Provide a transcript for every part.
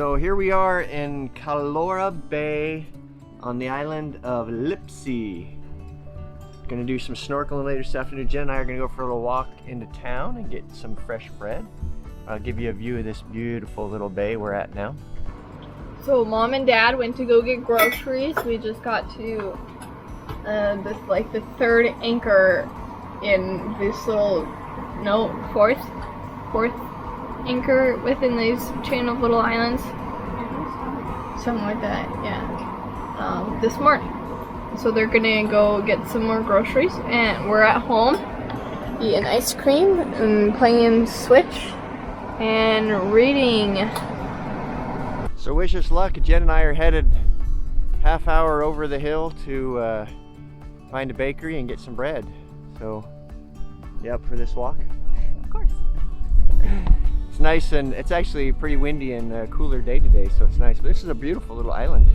So here we are in Calora Bay on the island of Lipsi. Gonna do some snorkeling later this afternoon. Jen and I are gonna go for a little walk into town and get some fresh bread. I'll give you a view of this beautiful little bay we're at now. So Mom and Dad went to go get groceries. We just got to this like the third anchor in this little, fourth anchor within these chain of little islands. Something like that, yeah. This morning. So they're gonna go get some more groceries and we're at home eating ice cream and playing Switch and reading. So wish us luck. Jen and I are headed half hour over the hill to find a bakery and get some bread. So, you up for this walk? Of course. It's nice and it's actually a pretty windy and cooler day today, so it's nice. But this is a beautiful little island.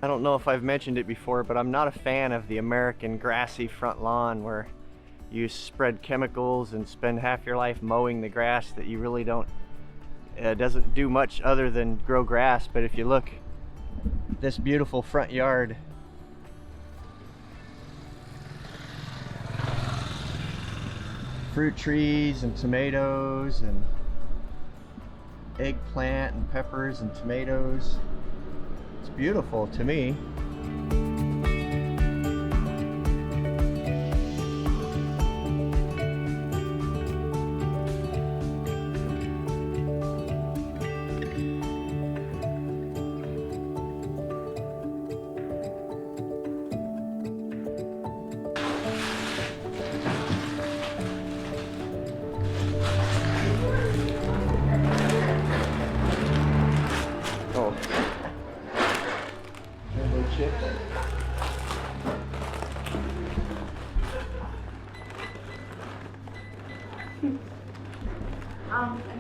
I don't know if I've mentioned it before, but I'm not a fan of the American grassy front lawn where you spread chemicals and spend half your life mowing the grass that you really doesn't do much other than grow grass. But if you look at this beautiful front yard, fruit trees and tomatoes and eggplant and peppers and tomatoes. It's beautiful to me. Oh. Chips. And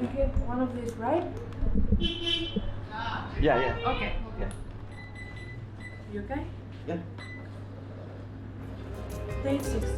you get one of these, right? Yeah. Okay. Yeah. You okay? Yeah. Day 16.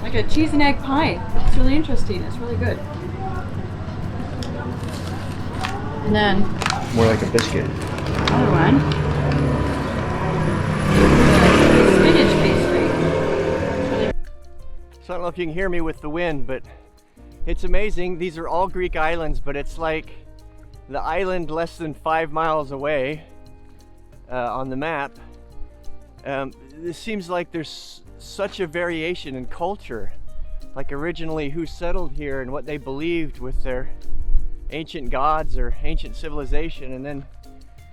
Like a cheese and egg pie. It's really interesting. It's really good. And then More like a biscuit. another one. Spinach pastry. So I don't know if you can hear me with the wind, but it's amazing. These are all Greek islands, but it's like the island less than 5 miles away on the map. This seems like there's such a variation in culture. Like originally who settled here and what they believed with their ancient gods or ancient civilization, and then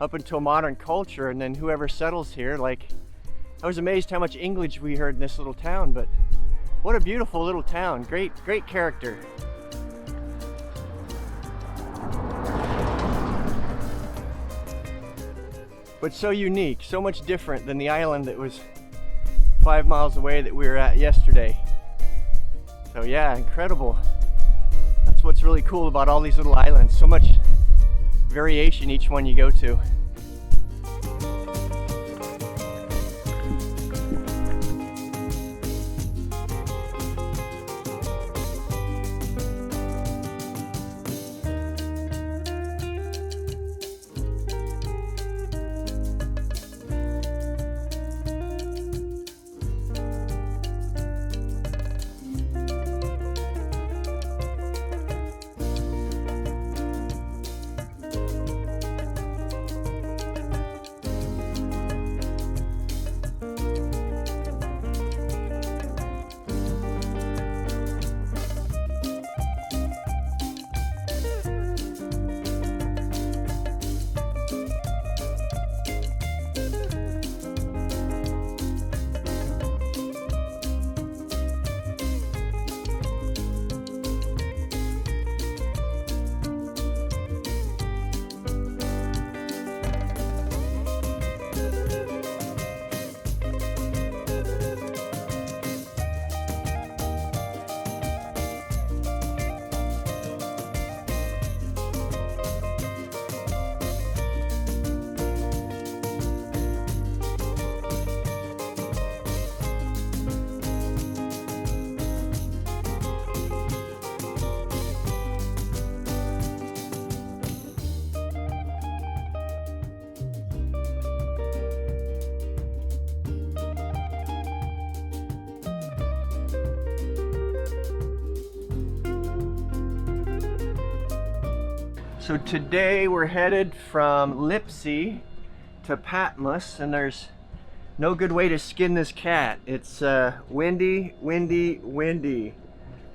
up until modern culture, and then whoever settles here. Like, I was amazed how much English we heard in this little town, but what a beautiful little town. Great character. But so unique, so much different than the island that was 5 miles away that we were at yesterday. So yeah, incredible. That's what's really cool about all these little islands. So much variation each one you go to. So today we're headed from Lipsi to Patmos, and there's no good way to skin this cat. It's windy, windy, windy,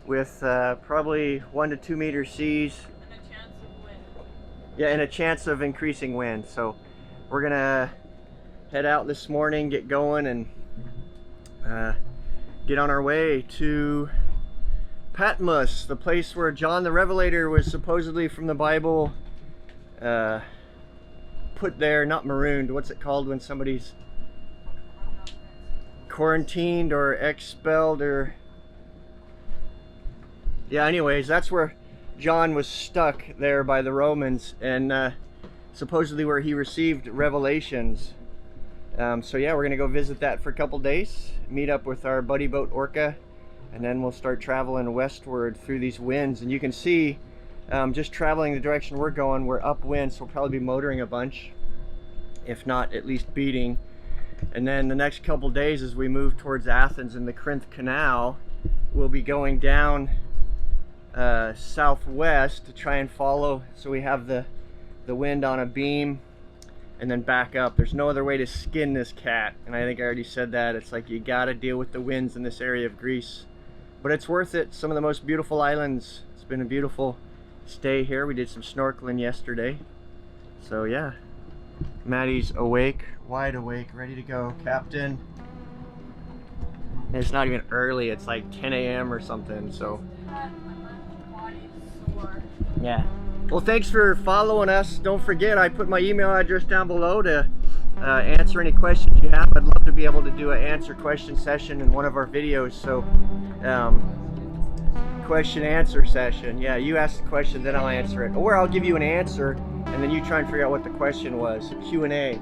with probably 1 to 2 meter seas. And a chance of wind. Yeah, and a chance of increasing wind. So we're gonna head out this morning, get going, and get on our way to Patmos, the place where John the Revelator was supposedly from the Bible put there, not marooned, what's it called when somebody's quarantined or expelled, or yeah, anyways, that's where John was stuck there by the Romans, and supposedly where he received revelations. So yeah, we're gonna go visit that for a couple days, meet up with our buddy boat Orca, and then we'll start traveling westward through these winds. And you can see, just traveling the direction we're going, we're upwind, so we'll probably be motoring a bunch, if not at least beating. And then the next couple days, as we move towards Athens and the Corinth Canal, we'll be going down southwest to try and follow, so we have the wind on a beam, and then back up. There's no other way to skin this cat, and I think I already said that. It's like you gotta deal with the winds in this area of Greece, but it's worth it. Some of the most beautiful islands. It's been a beautiful stay here. We did some snorkeling yesterday, so yeah. Maddie's awake, wide awake, ready to go. Captain, and it's not even early, it's like 10 a.m. or something, so yeah. Well, thanks for following us. Don't forget, I put my email address down below to answer any questions you have. I'd love to be able to do an answer question session in one of our videos. So question answer session. Yeah, you ask the question, then I'll answer it, or I'll give you an answer and then you try and figure out what the question was. Q&A.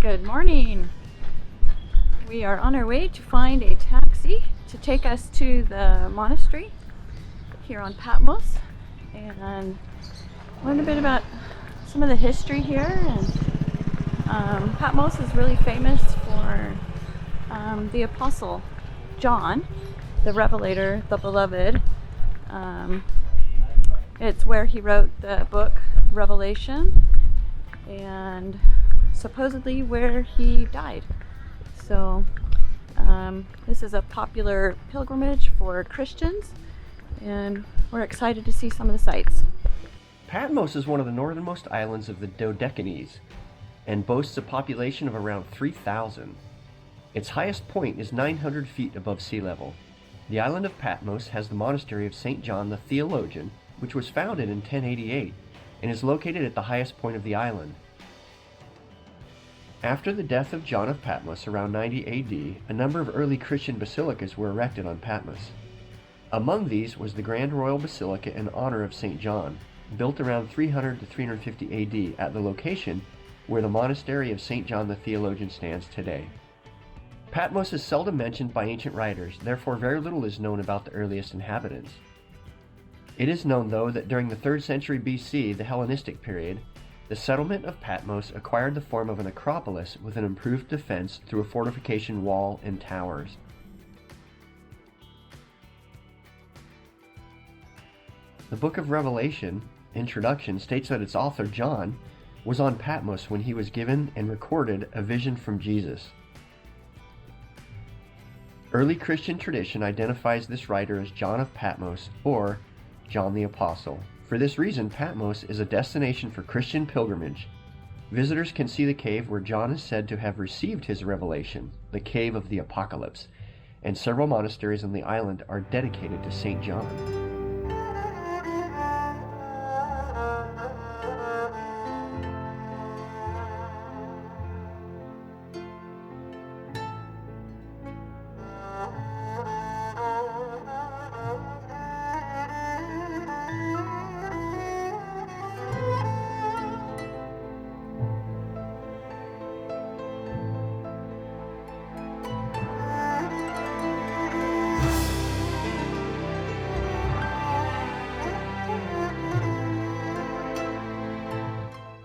Good morning. We are on our way to find a taxi to take us to the monastery here on Patmos and learn a bit about some of the history here. And Patmos is really famous for the Apostle John, the Revelator, the Beloved. It's where he wrote the book Revelation, and supposedly where he died. So this is a popular pilgrimage for Christians, and we're excited to see some of the sights. Patmos is one of the northernmost islands of the Dodecanese and boasts a population of around 3,000. Its highest point is 900 feet above sea level. The island of Patmos has the monastery of St. John the Theologian, which was founded in 1088 and is located at the highest point of the island. After the death of John of Patmos around 90 AD, a number of early Christian basilicas were erected on Patmos. Among these was the Grand Royal Basilica in honor of St. John, built around 300 to 350 AD at the location where the monastery of St. John the Theologian stands today. Patmos is seldom mentioned by ancient writers, therefore very little is known about the earliest inhabitants. It is known, though, that during the 3rd century BC, the Hellenistic period, the settlement of Patmos acquired the form of an acropolis with an improved defense through a fortification wall and towers. The book of Revelation, introduction, states that its author, John, was on Patmos when he was given and recorded a vision from Jesus. Early Christian tradition identifies this writer as John of Patmos or John the Apostle. For this reason, Patmos is a destination for Christian pilgrimage. Visitors can see the cave where John is said to have received his revelation, the Cave of the Apocalypse, and several monasteries on the island are dedicated to St. John.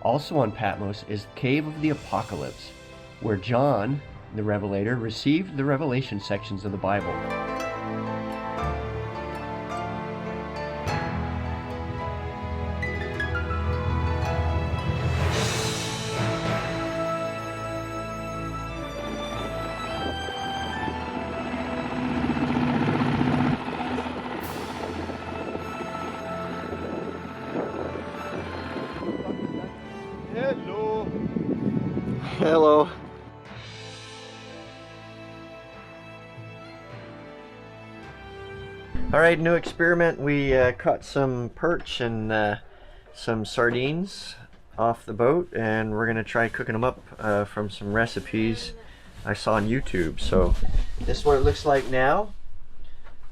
Also on Patmos is the Cave of the Apocalypse, where John the Revelator received the revelation sections of the Bible. Hello. Alright, new experiment. We caught some perch and some sardines off the boat, and we're going to try cooking them up from some recipes I saw on YouTube. So this is what it looks like now.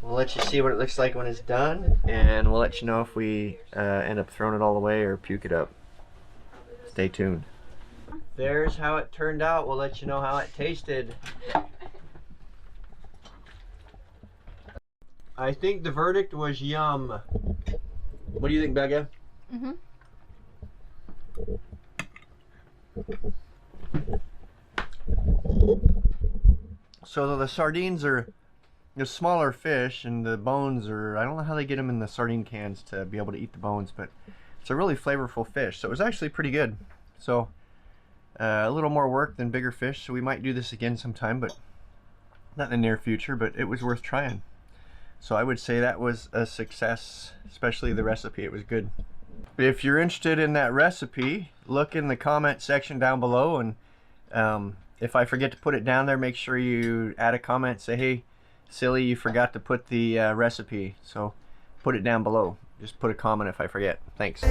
We'll let you see what it looks like when it's done, and we'll let you know if we end up throwing it all away or puke it up. Stay tuned. There's how it turned out. We'll let you know how it tasted. I think the verdict was yum. What do you think, Becca? Mm-hmm. So the sardines are the smaller fish, and the bones are, I don't know how they get them in the sardine cans to be able to eat the bones, but it's a really flavorful fish. So it was actually pretty good. So a little more work than bigger fish, so we might do this again sometime, but not in the near future, but it was worth trying. So I would say that was a success, especially the recipe. It was good. If you're interested in that recipe, look in the comment section down below, and if I forget to put it down there, make sure you add a comment, say, hey, silly, you forgot to put the recipe. So put it down below. Just put a comment if I forget. Thanks.